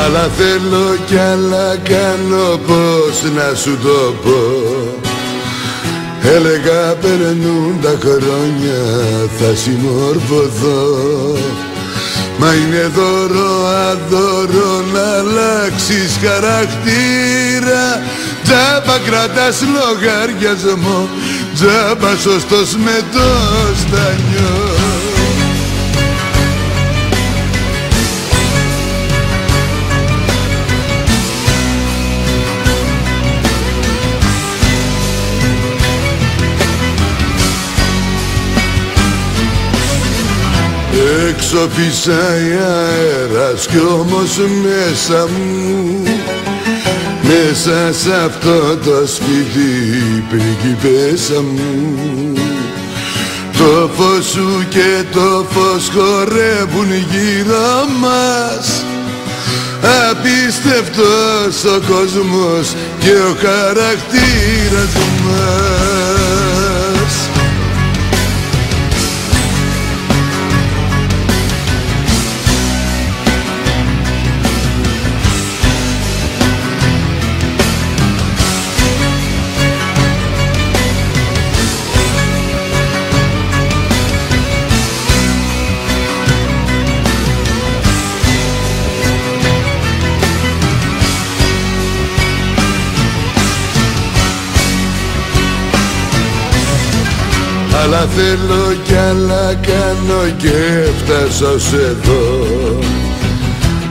Άλλα θέλω κι άλλα κάνω, πώς να σου το πω. Έλεγα περνούν τα χρόνια, θα συμμορφωθώ. Μα είναι δώρο αδώρο να αλλάξεις χαρακτήρα. Τζάμπα κρατάς λογαριασμό, τζάμπα σωστός με το στανιό. Έξω φυσάει αέρας κι όμως μέσα μου, μέσα σ' αυτό το σπίτι πριγκιπέσα μου. Το φως σου και το φως χορεύουν γύρω μας. Απίστευτος ο κόσμος και ο χαρακτήρας μας. Άλλα θέλω κι άλλα κάνω και φτάσω ως εδώ.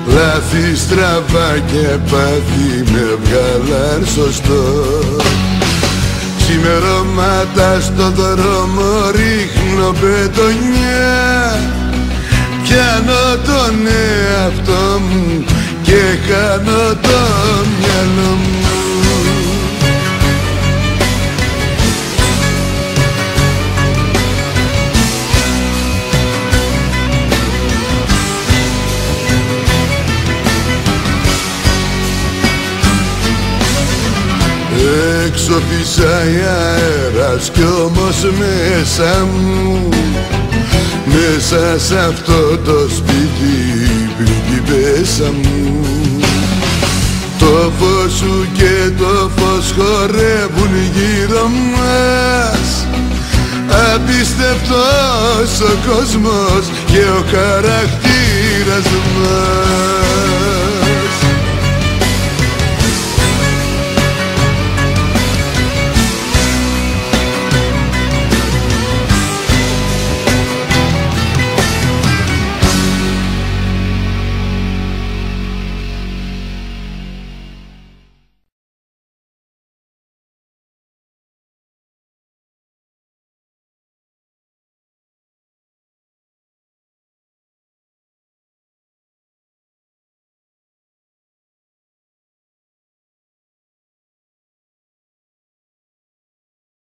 Λάθη στραβά και πάθη με βγάλαν σωστό. Ξημερώματα στο δρόμο ρίχνω πετονιά. Πιάνω τον εαυτό μου και χάνω το μυαλό μου. Έξω φυσάει αέρας κι όμως μέσα μου, μέσα σ' αυτό το σπίτι πριγκιπέσα μου. Το φως σου και το φως χορεύουν γύρω μας. Απίστευτος ο κόσμος και ο χαρακτήρας μας.